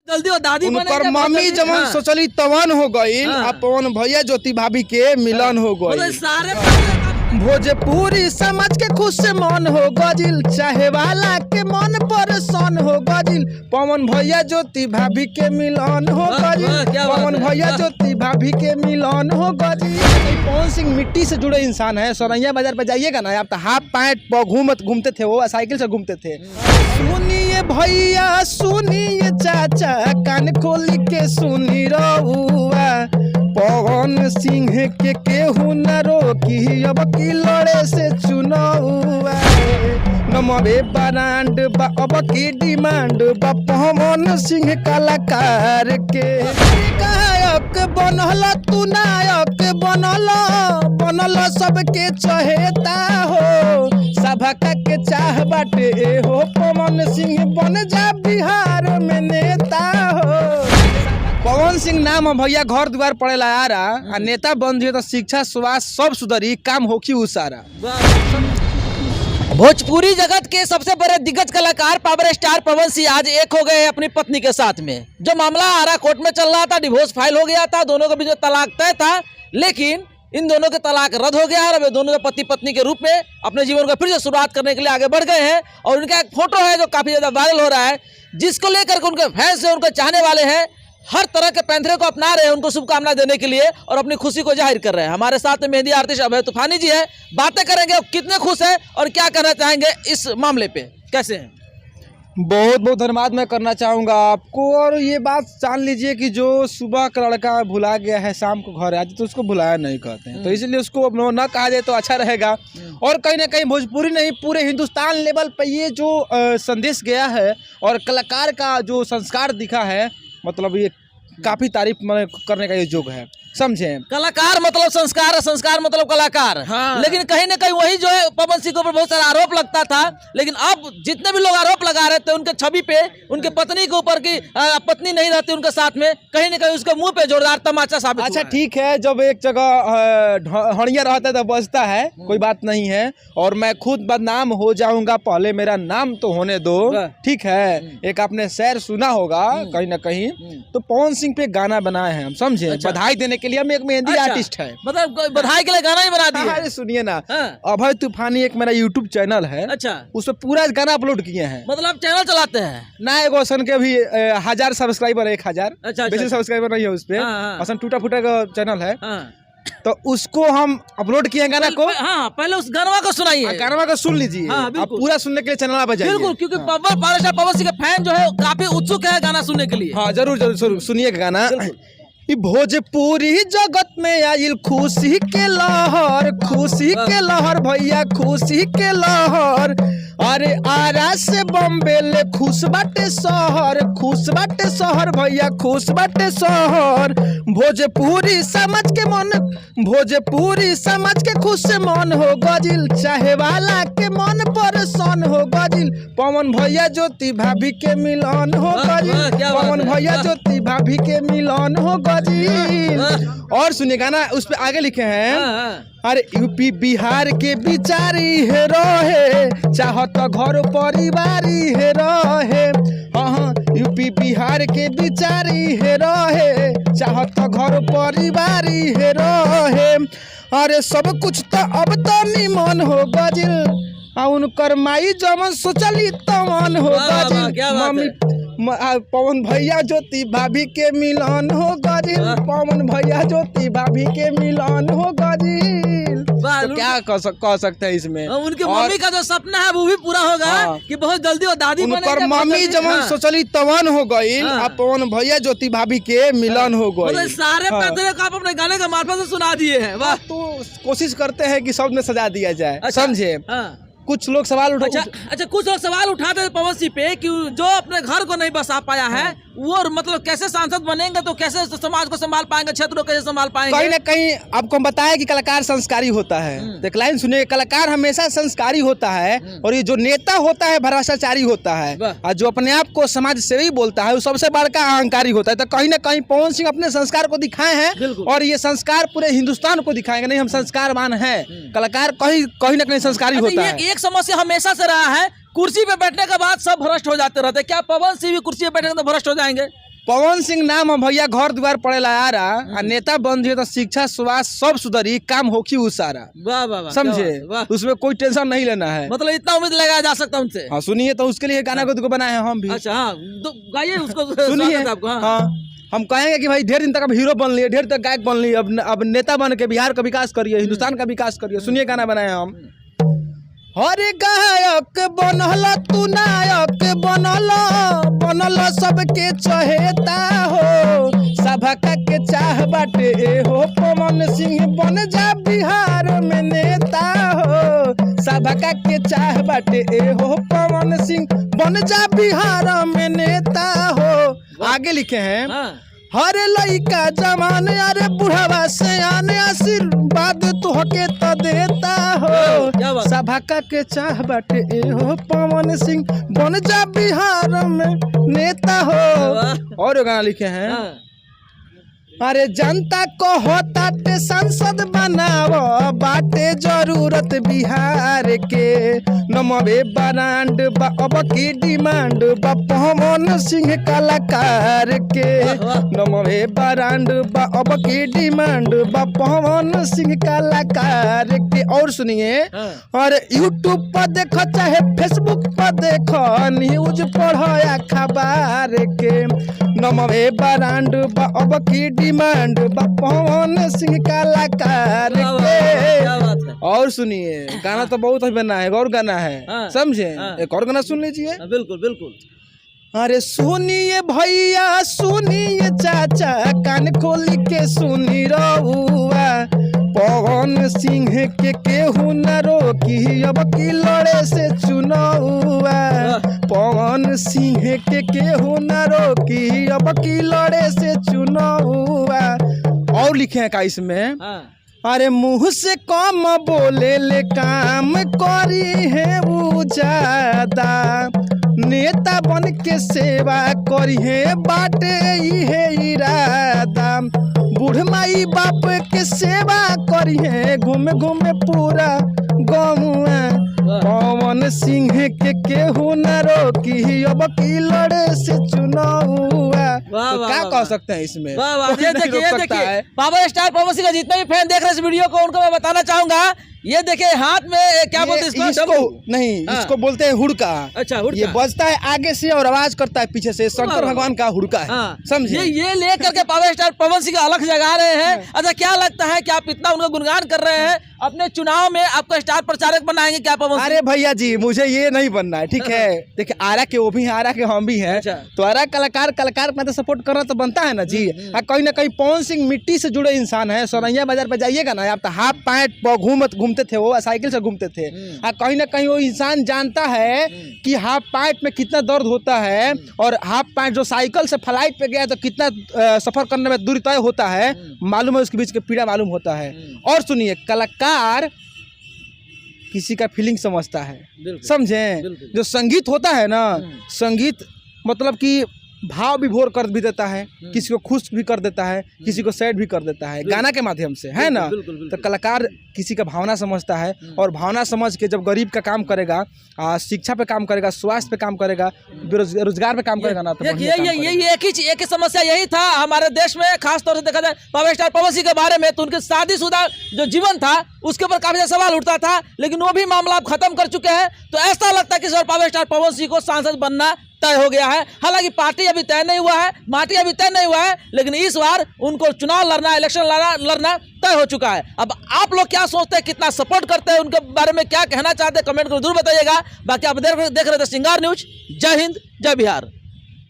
जल्दी वो दादी उनकर मम्मी जवन सोचली तवन हो गई। पवन भैया ज्योति भाभी के मिलन हो गई। सारे भोजपुरी समझ के खुश से मन हो गजिल, चाहे वाला के मन परेशान हो गजिल। पवन भैया ज्योति भाभी के मिलन हो गजिल। पवन भैया ज्योति भाभी के मिलन हो गजिल। पवन सिंह मिट्टी से जुड़े इंसान है। सरैया बाजार पे जाइएगा ना, आप तो हाफ पैंट घूमते थे, वो साइकिल से घूमते थे। सुनिए भैया सुनिए चाचा, कान खोल के सुनी रहुआ। पवन सिंह के केहू न रोकी, अब की लड़े से चुनाव। नमरे ब्रांड बा अब की डिमांड बा, पवन सिंह कलाकार के। गायक बनल तू नायक बनल सबके चहेता हो। सभा के चाह बाटे हो, पवन सिंह बन जा बिहार में नेता हो। पवन सिंह नाम भैया घर द्वार पड़ेला यारा, आ नेता बन जाए तो शिक्षा स्वास्थ्य सब सुधरी, काम होखी उ सारा। भोजपुरी जगत के सबसे बड़े दिग्गज कलाकार पावर स्टार पवन सिंह आज एक हो गए अपनी पत्नी के साथ में। जो मामला आरा कोर्ट में चल रहा था, डिवोर्स फाइल हो गया था, दोनों के बीच तलाक तय था, लेकिन इन दोनों के तलाक रद्द हो गया है और वे दोनों के पति पत्नी के रूप में अपने जीवन को फिर से शुरुआत करने के लिए आगे बढ़ गए हैं। और उनका एक फोटो है जो काफी ज्यादा वायरल हो रहा है, जिसको लेकर के उनके फैंस जो उनके चाहने वाले हैं हर तरह के पैंथरे को अपना रहे हैं, उनको शुभकामनाएं देने के लिए और अपनी खुशी को जाहिर कर रहे हैं। हमारे साथ में मेहंदी आर्टिस्ट अभय तूफानी जी है, बातें करेंगे कितने खुश हैं और क्या कहना चाहेंगे इस मामले पे, कैसे हैं? बहुत बहुत धन्यवाद मैं करना चाहूँगा आपको। और ये बात जान लीजिए कि जो सुबह का लड़का भुला गया है शाम को घर आ जाए तो उसको भुलाया नहीं कहते हैं, तो इसलिए उसको न कहा जाए तो अच्छा रहेगा। और कहीं ना कहीं भोजपुरी नहीं पूरे हिंदुस्तान लेवल पे ये जो संदेश गया है और कलाकार का जो संस्कार दिखा है, मतलब ये काफी तारीफ करने का ये योग है, समझे। कलाकार मतलब संस्कार है, संस्कार मतलब कलाकार। हाँ। लेकिन कहीं ना कहीं वही जो है पवन सिंह के ऊपर बहुत सारा आरोप लगता था, लेकिन अब जितने भी लोग आरोप लगा रहे थे उनके छवि पे, उनके पत्नी के ऊपर की पत्नी नहीं रहती उनके साथ में, कहीं ना कहीं उसके मुंह पे जोरदार तमाचा साबित। अच्छा ठीक है, जब एक जगह हड़िया रहता है तो बजता है, कोई बात नहीं है। और मैं खुद बदनाम हो जाऊंगा, पहले मेरा नाम तो होने दो, ठीक है। एक आपने शेर सुना होगा कहीं ना कहीं, तो पवन सिंह पे गाना बनाए हैं हम, समझे। बधाई देने के लिए हम एक मेहंदी आर्टिस्ट है, मतलब बधाई के लिए गाना ही बना दिया। अरे सुनिए ना, अभय तूफानी एक मेरा यूट्यूब चैनल है, अच्छा, उसमें पूरा गाना अपलोड किए हैं। मतलब चैनल चलाते हैं ना, एगो असन के भी 1000 सब्सक्राइबर, 1000 बेसिक सब्सक्राइबर नहीं है उस पे, असन टूटा फूटा का चैनल है। तो उसको हम अपलोड किए गाना को। हाँ, पहले उस गाना को सुनाइए, गाना को सुन लीजिए। आप पूरा सुनने के लिए चैनल आप बजाइए। बिल्कुल, क्योंकि पवन सिंह के फैन जो है काफी उत्सुक है गाना सुनने के लिए। हाँ जरूर जरूर सुनिए गाना। भोजपुरी जगत में आइल खुशी के लहर, खुशी के लहर भैया, खुशी के लहर। अरे आरा से बम्बे ले खुश बाटे शहर, खुश बाटे शहर भैया, खुश बाटे शहर। भोजपुरी समझ के मन, भोजपुरी समझ के खुश से मन हो गजिल, चाहे वाला के मन परेशान हो गजिल। पवन भैया ज्योति भाभी के मिलन हो गजिल, पवन भैया ज्योति भाभी के मिलन हो गजिल। और सुनिएगा ना, उस पे आगे लिखे हैं, अरे यूपी बिहार के बिचारी है रहे, चाहत घर परिवारी है रहे। हाँ, यूपी बिहार के बिचारी है रहे, चाहत घर परिवारी है रहे। अरे सब कुछ तो अब तो निमन हो गजिल, उनकर माई जमन सोचली तमन हो गजिल। मम्मी पवन भैया ज्योति भाभी के मिलन हो गजिल, पवन भैया ज्योति भाभी के मिलन हो गजिल। तो क्या कह सकते हैं इसमें। उनके मम्मी का जो सपना है वो भी पूरा होगा कि बहुत जल्दी वो दादी बनेंगे। उनकर मम्मी जमन सोचली तवन हो गई, अब पवन भैया ज्योति भाभी के मिलन हो गई। सारे पैंतरे को आप अपने गाने के मार्फत से सुना दिए हैं। वाह, तो कोशिश करते हैं कि सब में सजा दिया जाए, समझे। कुछ लोग सवाल अच्छा कुछ लोग सवाल उठाते हैं पवन सिंह पे कि जो अपने घर को नहीं बसा पाया है वो मतलब कैसे सांसद बनेंगे, तो कैसे समाज को संभाल पाएंगे, क्षेत्र को कैसे संभाल पाएंगे। कहीं ना कहीं आपको हम बताया कि कलाकार संस्कारी होता है, एक लाइन सुनिए, कलाकार हमेशा संस्कारी होता है और ये जो नेता होता है भ्रष्टाचारी होता है, और जो अपने आप को समाज सेवी बोलता है वो सबसे बड़का अहंकारी होता है। तो कहीं ना कहीं पवन सिंह अपने संस्कार को दिखाए हैं और ये संस्कार पूरे हिंदुस्तान को दिखाएंगे, नहीं हम संस्कारवान हैं। कलाकार कहीं ना कहीं संस्कारी होता है। एक समस्या हमेशा से रहा है, कुर्सी पे बैठने के बाद सब भ्रष्ट हो जाते रहते, क्या पवन सिंह भी कुर्सी पे बैठेंगे तो भ्रष्ट हो जाएंगे? पवन सिंह नाम है भैया, घर द्वार पड़ेला यारा, आ नेता बन जाए तो शिक्षा स्वास्थ्य सब सुधरी, काम होखी उ सारा। वाह वाह वाह, समझे, क्या बात, वाह। उसमें कोई टेंशन नहीं लेना है। मतलब इतना उम्मीद लगाया जा सकता है उनसे। हाँ सुनिए, तो उसके लिए गाना को बनाए हैं हम भी। अच्छा हाँ, तो गाइए उसको। सुनिए स्वागत है आपको। हाँ। हाँ, हम कहेंगे कि भाई ढेर दिन तक अब हीरो बन लिए, ढेर तक गायक बन लिए, अब नेता बन के बिहार का विकास करिए, हिंदुस्तान का विकास करिए। सुनिए गाना बनाए हम। हर गायक बनल तू नायक बनल, बनल सबके चहेता हो, सभका के चाह बाटे हो, पवन सिंह बन जा बिहार में नेता हो, सभका के चाह बाटे हो, पवन सिंह बन जा बिहार में नेता हो। आगे लिखे हैं, हाँ। हर लइका जवान अरे बुढ़ावा से आने आशीर्वाद तुहके तो देता क्या हो, बात। सभा के चाह बाटे हो, पवन सिंह बन जा बिहार में नेता हो। और गाना लिखे हैं, हाँ। अरे जनता को होता ते संसद बनावो, बाटे जरूरत बिहार के, नमवे ब्रांड बा अब की डिमांड बा, पवन सिंह कलाकार के, नमवे ब्रांड बा अब की डिमांड बा, पवन सिंह कलाकार के। और सुनिए, हाँ। और यूट्यूब पर देखो चाहे फेसबुक पर देखो, न्यूज पढ़ो या खबर के, नमवे ब्रांड बा अब की डिमांड बा, पवन सिंह कलाकार के। क्या बात है। और सुनिए, गाना तो बहुत ही बना है, और गाना है, हाँ। समझे। हाँ। एक और गाना सुन लीजिए। हाँ, बिल्कुल बिल्कुल। अरे सुनिए भैया सुनिए चाचा, कान खोल के सुनी रहुआ, पवन सिंह के केहू न रोकी, अब की लड़े से चुनौआ, पवन सिंह के केहू न रोकी, अब की लड़े से चुनौआ। और लिखे हैं का इसमें, हाँ। अरे मुंह से कम बोले ले काम करी है वो ज्यादा, नेता बन के सेवा करी है बाटे इहे इरादा, बूढ़ माई बाप के सेवा करी है, घूमे घूमे पूरा गौवा, पवन सिंह के केहू न रोकी, अब की लड़े से चुनौआ। वाह, तो वाह, क्या वाह, कह सकते हैं इसमें, वाह वाह, कोई ये नहीं देखिए रोक ये सकता देखिए है। पावर स्टार पवन सिंह का जितने भी फैन देख रहे हैं इस वीडियो को, उनको मैं बताना चाहूंगा, ये देखिए हाथ में क्या बोलते हैं इसको, इसको नहीं, हाँ। इसको बोलते हैं हुड़का। अच्छा, हुड़का। ये बजता है आगे से और आवाज करता है पीछे से, शंकर वाह। भगवान का हुड़का है। हाँ। समझे। ये लेकर के पावर स्टार पवन सिंह का अलग जगा रहे हैं। अच्छा, क्या लगता है कि आप इतना उनका गुणगान कर रहे हैं, अपने चुनाव में आपका स्टार प्रचारक बनाएंगे क्या पवन सिंह? अरे भैया जी, मुझे ये नहीं बनना है, ठीक है। देखिए, आरा के वो भी हैं, आरा के हम भी हैं, अच्छा। तो आरा कलाकार में तो सपोर्ट करना तो बनता है ना जी। कहीं ना कहीं पवन सिंह मिट्टी से जुड़े इंसान है। सोनैया बाजार पे जाइएगा ना, आप तो हाफ पैंट पर घूमते थे, वो साइकिल से घूमते थे। कहीं ना कहीं वो इंसान जानता है कि हाफ पैंट में कितना दर्द होता है, और हाफ पैंट जो साइकिल से फ्लाइट पे गया तो कितना सफर करने में दूरी तय होता है, मालूम है, उसके बीच के पीड़ा मालूम होता है। और सुनिए, कलाकार किसी का फीलिंग समझता है, समझे। जो संगीत होता है ना, संगीत मतलब कि भाव विभोर कर भी देता है, किसी को खुश भी कर देता है, किसी को सैड भी कर देता है, गाना के माध्यम से, है ना। तो कलाकार किसी का भावना समझता है, और भावना समझ के जब गरीब का काम करेगा, शिक्षा पे काम करेगा, स्वास्थ्य पे काम करेगा, रोजगार पे काम करेगा ना, तो बढ़िया काम करेगा। एक ही समस्या यही था हमारे देश में, खास तौर से देखा जाए पावर स्टार पवन सिंह के बारे में, तो उनके शादीशुदा जो जीवन था उसके ऊपर काफी ज्यादा सवाल उठता था, लेकिन वो भी मामला आप खत्म कर चुके हैं। तो ऐसा लगता है कि sir power star Pawan Singh को सांसद बनना तय हो गया है। हालांकि पार्टी अभी तय नहीं हुआ है, माटी अभी तय नहीं हुआ है, लेकिन इस बार उनको चुनाव लड़ना, इलेक्शन लड़ना तय हो चुका है। अब आप लोग क्या सोचते हैं, कितना सपोर्ट करते हैं, उनके बारे में क्या कहना चाहते हैं, कमेंट कर जरूर बताइएगा। बाकी आप देख रहे थे सिंगार न्यूज। जय हिंद, जय बिहार।